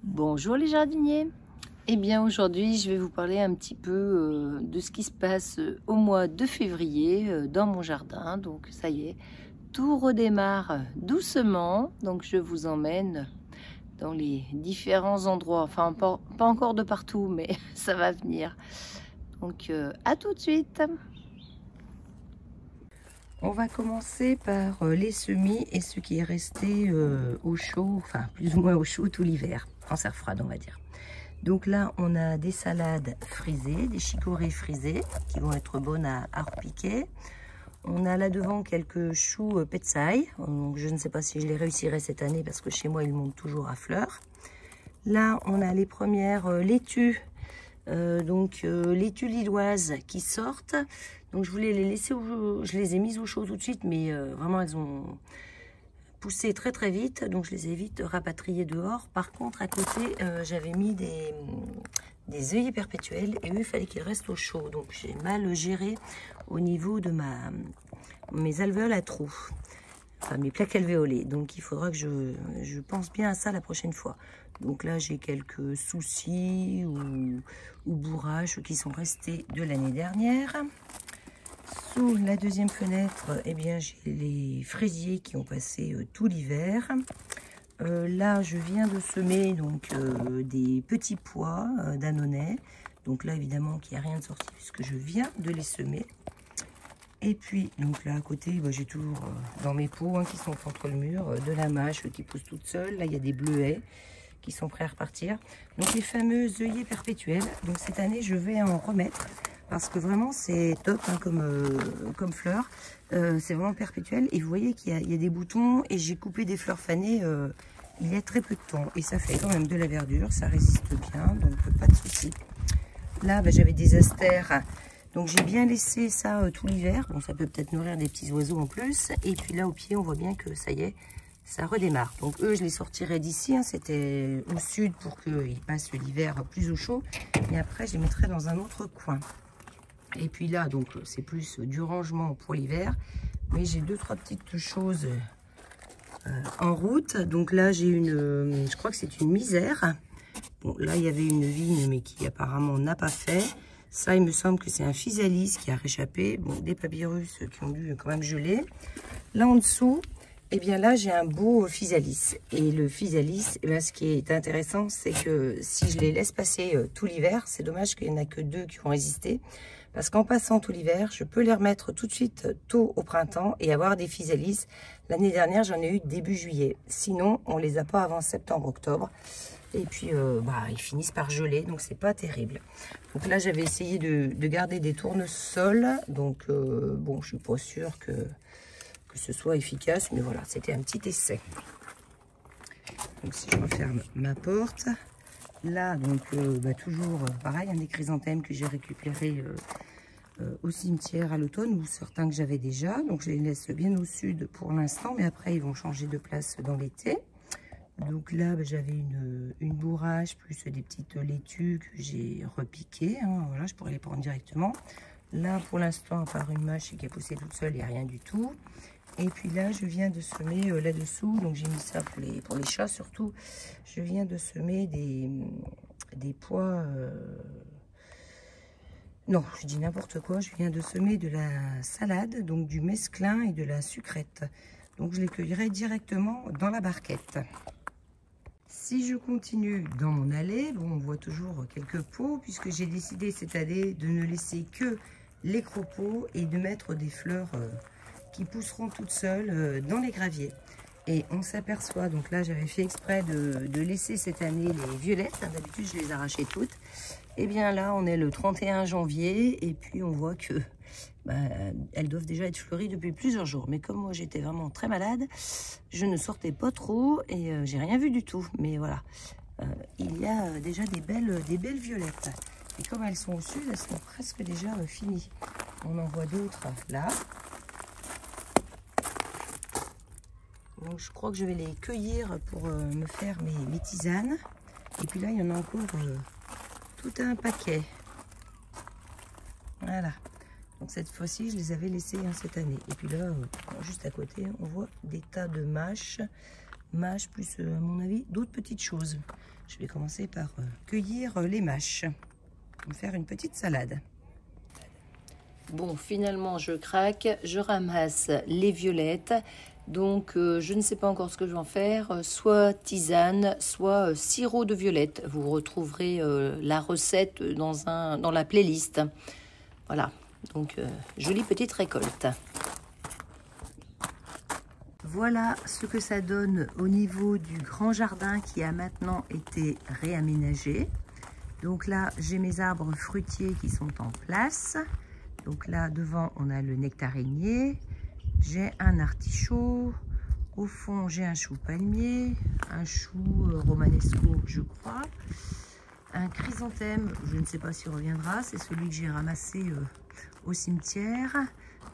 Bonjour les jardiniers. Eh bien aujourd'hui je vais vous parler un petit peu de ce qui se passe au mois de février dans mon jardin. Donc ça y est, tout redémarre doucement. Donc je vous emmène dans les différents endroits. Enfin pas encore de partout, mais ça va venir. Donc à tout de suite. On va commencer par les semis et ce qui est resté au chaud, enfin plus ou moins au chaud tout l'hiver, en serre froide on va dire. Donc là on a des salades frisées, des chicorées frisées qui vont être bonnes à repiquer. On a là devant quelques choux petsai, donc je ne sais pas si je les réussirai cette année parce que chez moi ils montent toujours à fleurs. Là on a les premières laitues. Laitues lilloises qui sortent. Donc je voulais les laisser je les ai mises au chaud tout de suite, mais vraiment elles ont poussé très très vite, donc je les ai vite rapatriées dehors. Par contre à côté j'avais mis des œillets perpétuels et eux il fallait qu'ils restent au chaud, donc j'ai mal géré au niveau de mes alvéoles à trous, enfin mes plaques alvéolées, donc il faudra que je pense bien à ça la prochaine fois. Donc là j'ai quelques soucis ou bourrages qui sont restés de l'année dernière. Sous la deuxième fenêtre, eh bien j'ai les fraisiers qui ont passé tout l'hiver. Là je viens de semer donc des petits pois d'annonais. Donc là évidemment qu'il n'y a rien de sorti puisque je viens de les semer. Et puis donc là à côté, j'ai toujours dans mes pots qui sont contre le mur de la mâche qui pousse toute seule. Là il y a des bleuets qui sont prêts à repartir. Donc les fameux œillets perpétuels. Donc cette année je vais en remettre parce que vraiment c'est top comme fleur. C'est vraiment perpétuel et vous voyez qu'il y a des boutons et j'ai coupé des fleurs fanées il y a très peu de temps et ça fait quand même de la verdure, ça résiste bien, donc pas de souci. Là j'avais des astères, donc j'ai bien laissé ça tout l'hiver. Bon, ça peut peut-être nourrir des petits oiseaux en plus. Et puis là au pied on voit bien que ça y est, ça redémarre. Donc eux je les sortirai d'ici, c'était au sud pour qu'ils passent l'hiver plus au chaud. Et après je les mettrai dans un autre coin. Et puis là donc c'est plus du rangement pour l'hiver. Mais j'ai deux trois petites choses en route. Donc là j'ai je crois que c'est une misère. Bon là il y avait une vigne mais qui apparemment n'a pas fait. Ça il me semble que c'est un physalis qui a réchappé. Bon, des papyrus qui ont dû quand même geler. Là en dessous, et bien là j'ai un beau physalis. Et le physalis, ce qui est intéressant c'est que si je les laisse passer tout l'hiver, c'est dommage qu'il n'y en a que deux qui vont résister. Parce qu'en passant tout l'hiver, je peux les remettre tout de suite tôt au printemps et avoir des physalis. L'année dernière, j'en ai eu début juillet. Sinon, on les a pas avant septembre-octobre. Et puis, ils finissent par geler, donc c'est pas terrible. Donc là, j'avais essayé de garder des tournesols. Donc, bon, je suis pas sûre que ce soit efficace, mais voilà, c'était un petit essai. Donc, si je referme ma porte... Là, donc, toujours pareil, des chrysanthèmes que j'ai récupérés au cimetière à l'automne, ou certains que j'avais déjà. Donc, je les laisse bien au sud pour l'instant, mais après, ils vont changer de place dans l'été. Donc là, j'avais une bourrache, plus des petites laitues que j'ai repiquées. Voilà, je pourrais les prendre directement. Là, pour l'instant, à part une mâche qui a poussé toute seule, il n'y a rien du tout. Et puis là, je viens de semer là-dessous, donc j'ai mis ça pour les chats surtout. Je viens de semer des pois... Non, je dis n'importe quoi. Je viens de semer de la salade, donc du mesclun et de la sucrète. Donc je les cueillerai directement dans la barquette. Si je continue dans mon allée, bon, on voit toujours quelques pots, puisque j'ai décidé cette année de ne laisser que les gros pots et de mettre des fleurs... qui pousseront toutes seules dans les graviers. Et on s'aperçoit, donc là j'avais fait exprès de laisser cette année les violettes, d'habitude je les arrachais toutes, Et bien là, on est le 31 janvier et puis on voit que elles doivent déjà être fleuries depuis plusieurs jours. Mais comme moi, j'étais vraiment très malade, je ne sortais pas trop et j'ai rien vu du tout. Mais voilà, il y a déjà des belles violettes. Et comme elles sont au sud, elles sont presque déjà finies. On en voit d'autres là. Donc je crois que je vais les cueillir pour me faire mes tisanes. Et puis là, il y en a encore tout un paquet. Voilà. Donc cette fois-ci, je les avais laissés cette année. Et puis là, juste à côté, on voit des tas de mâches. Mâches plus, à mon avis, d'autres petites choses. Je vais commencer par cueillir les mâches. Me faire une petite salade. Bon, finalement, je craque. Je ramasse les violettes. Donc, je ne sais pas encore ce que je vais en faire. Soit tisane, soit sirop de violette. Vous retrouverez la recette dans la playlist. Voilà. Donc, jolie petite récolte. Voilà ce que ça donne au niveau du grand jardin qui a maintenant été réaménagé. Donc là, j'ai mes arbres fruitiers qui sont en place. Donc là, devant, on a le nectarinier. J'ai un artichaut. Au fond, j'ai un chou palmier, un chou romanesco, je crois. Un chrysanthème, je ne sais pas s'il reviendra. C'est celui que j'ai ramassé au cimetière.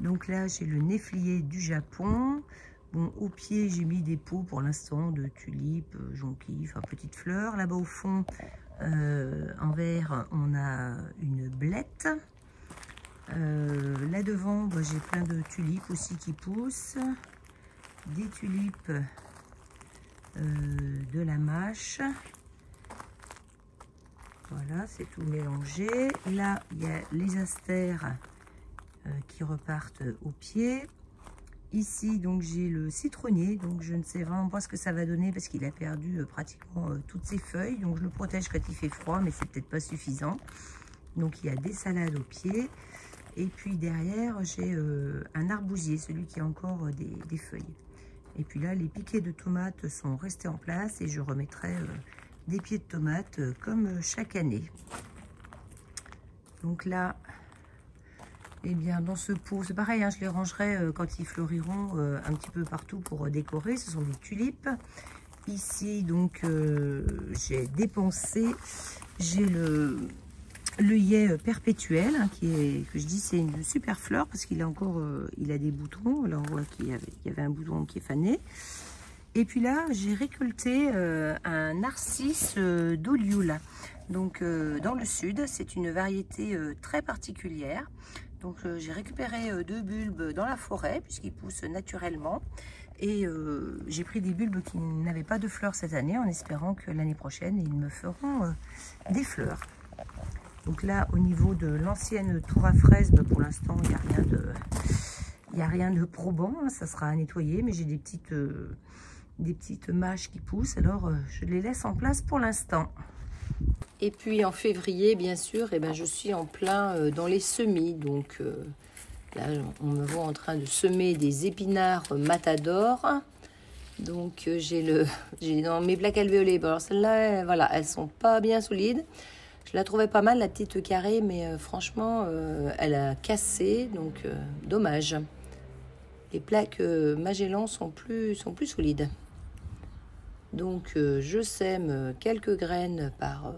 Donc là, j'ai le néflier du Japon. Bon, au pied, j'ai mis des pots pour l'instant de tulipes, jonquilles, enfin petites fleurs. Là-bas au fond, en vert, on a une blette. Là devant, j'ai plein de tulipes aussi qui poussent. Des tulipes de la mâche. Voilà, c'est tout mélangé. Là, il y a les astères qui repartent au pied. Ici, donc, j'ai le citronnier. Donc, je ne sais vraiment pas ce que ça va donner parce qu'il a perdu pratiquement toutes ses feuilles. Donc, je le protège quand il fait froid, mais c'est peut-être pas suffisant. Donc, il y a des salades au pied. Et puis, derrière, j'ai un arbousier, celui qui a encore des feuilles. Et puis là, les piquets de tomates sont restés en place et je remettrai des pieds de tomates comme chaque année. Donc là, eh bien, dans ce pot, c'est pareil, hein, je les rangerai quand ils fleuriront un petit peu partout pour décorer. Ce sont des tulipes. Ici, donc, j'ai dépensé, j'ai l'œillet perpétuel, hein, que je dis c'est une super fleur parce qu'il a encore, il a des boutons. Là, on voit qu'il y avait un bouton qui est fané. Et puis là, j'ai récolté un narcisse d'Olioul. Donc, dans le sud, c'est une variété très particulière. Donc, j'ai récupéré 2 bulbes dans la forêt, puisqu'ils poussent naturellement. Et j'ai pris des bulbes qui n'avaient pas de fleurs cette année, en espérant que l'année prochaine, ils me feront des fleurs. Donc là, au niveau de l'ancienne tour à fraises, pour l'instant, il n'y a rien de probant. Hein, ça sera à nettoyer, mais j'ai des petites mâches qui poussent. Alors, je les laisse en place pour l'instant. Et puis en février, bien sûr, eh ben, je suis en plein dans les semis. Donc là, on me voit en train de semer des épinards matador. Donc j'ai dans mes plaques alvéolées. Bon, alors celles-là, voilà, elles sont pas bien solides. Je la trouvais pas mal, la petite carrée, mais franchement, elle a cassé. Donc dommage. Les plaques Magellan sont plus solides. Donc je sème quelques graines par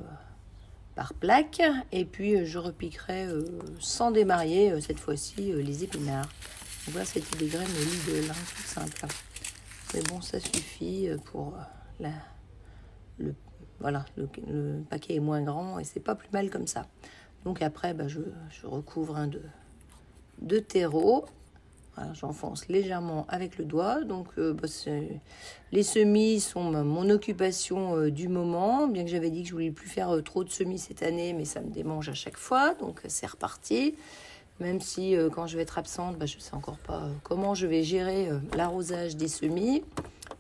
plaque et puis je repiquerai sans démarier cette fois-ci les épinards. Donc là c'était des graines Lidl, hein, tout simple. Mais bon, ça suffit pour voilà, le paquet est moins grand et c'est pas plus mal comme ça. Donc après je recouvre de terreau. Voilà, j'enfonce légèrement avec le doigt. Donc, les semis sont mon occupation du moment. Bien que j'avais dit que je voulais plus faire trop de semis cette année, mais ça me démange à chaque fois. Donc, c'est reparti. Même si quand je vais être absente, je ne sais encore pas comment je vais gérer l'arrosage des semis.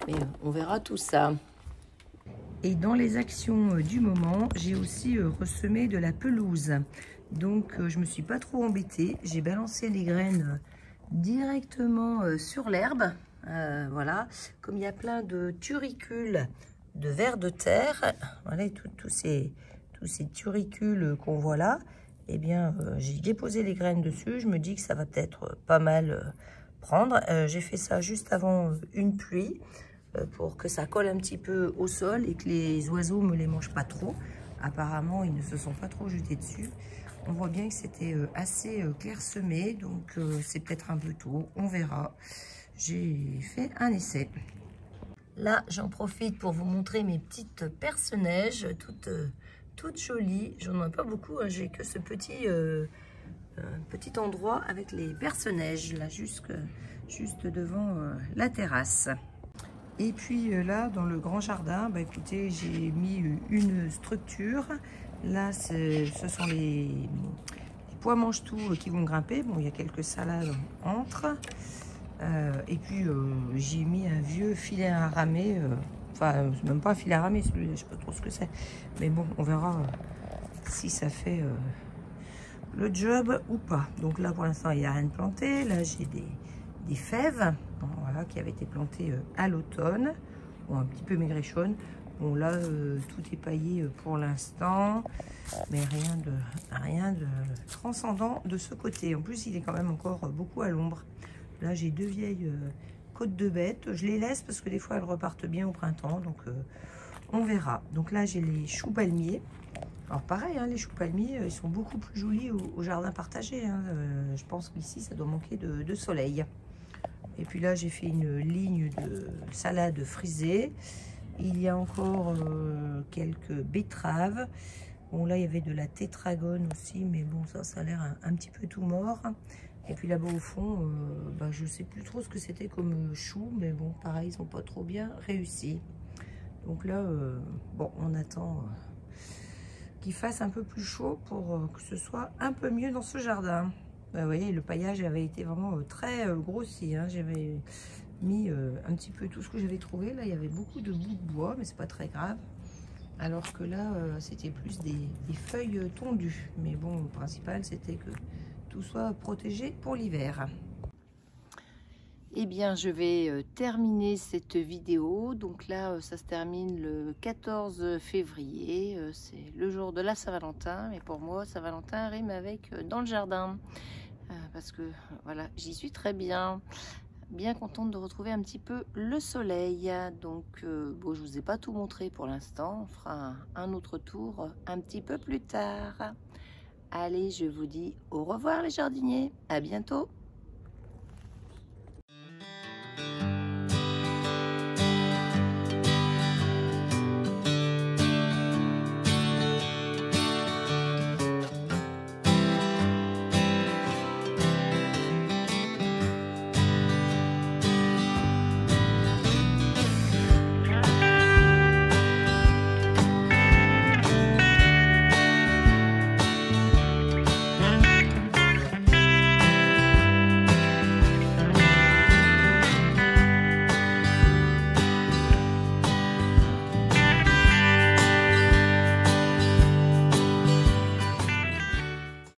Mais on verra tout ça. Et dans les actions du moment, j'ai aussi ressemé de la pelouse. Donc, je ne me suis pas trop embêtée. J'ai balancé les graines directement sur l'herbe. Voilà, comme il y a plein de turicules de vers de terre, voilà, tous tous ces turicules qu'on voit là, eh bien, j'ai déposé les graines dessus. Je me dis que ça va peut-être pas mal prendre. J'ai fait ça juste avant une pluie pour que ça colle un petit peu au sol et que les oiseaux me les mangent pas trop. Apparemment, ils ne se sont pas trop jetés dessus. On voit bien que c'était assez clairsemé, donc c'est peut-être un peu tôt. On verra. J'ai fait un essai. Là, j'en profite pour vous montrer mes petites perce-neige, toutes jolies. J'en ai pas beaucoup, hein. J'ai que ce petit endroit avec les perce-neige, là, juste devant la terrasse. Et puis là, dans le grand jardin, bah, écoutez, j'ai mis une structure. Là, ce sont les pois mange-tout qui vont grimper. Bon, il y a quelques salades entre. Et puis j'ai mis un vieux filet à ramer, enfin c'est même pas un filet à ramer celui-là, je sais pas trop ce que c'est, mais bon, on verra si ça fait le job ou pas. Donc là pour l'instant il n'y a rien de planté. Là j'ai des fèves, bon, voilà, qui avaient été plantées à l'automne, bon, un petit peu maigrichonnes. Bon là tout est paillé pour l'instant, mais rien de transcendant de ce côté. En plus il est quand même encore beaucoup à l'ombre. Là, j'ai deux vieilles côtes de bêtes. Je les laisse parce que des fois, elles repartent bien au printemps. Donc, on verra. Donc là, j'ai les choux palmiers. Alors, pareil, hein, les choux palmiers, ils sont beaucoup plus jolis au jardin partagé. Hein. Je pense qu'ici, ça doit manquer de soleil. Et puis là, j'ai fait une ligne de salade frisée. Il y a encore quelques betteraves. Bon, là, il y avait de la tétragone aussi. Mais bon, ça a l'air un petit peu tout mort. Et puis là-bas au fond, je sais plus trop ce que c'était comme chou, mais bon, pareil, ils n'ont pas trop bien réussi. Donc là, bon, on attend qu'il fasse un peu plus chaud pour que ce soit un peu mieux dans ce jardin. Vous voyez, le paillage avait été vraiment très grossi. Hein. J'avais mis un petit peu tout ce que j'avais trouvé. Là, il y avait beaucoup de bouts de bois, mais c'est pas très grave. Alors que là, c'était plus des feuilles tondues. Mais bon, le principal, c'était que tout soit protégé pour l'hiver. Eh bien, je vais terminer cette vidéo. Donc là, ça se termine le 14 février. C'est le jour de la Saint-Valentin. Mais pour moi, Saint-Valentin rime avec dans le jardin. Parce que, voilà, j'y suis très bien. Bien contente de retrouver un petit peu le soleil. Donc, bon, je vous ai pas tout montré pour l'instant. On fera un autre tour un petit peu plus tard. Allez, je vous dis au revoir les jardiniers, à bientôt.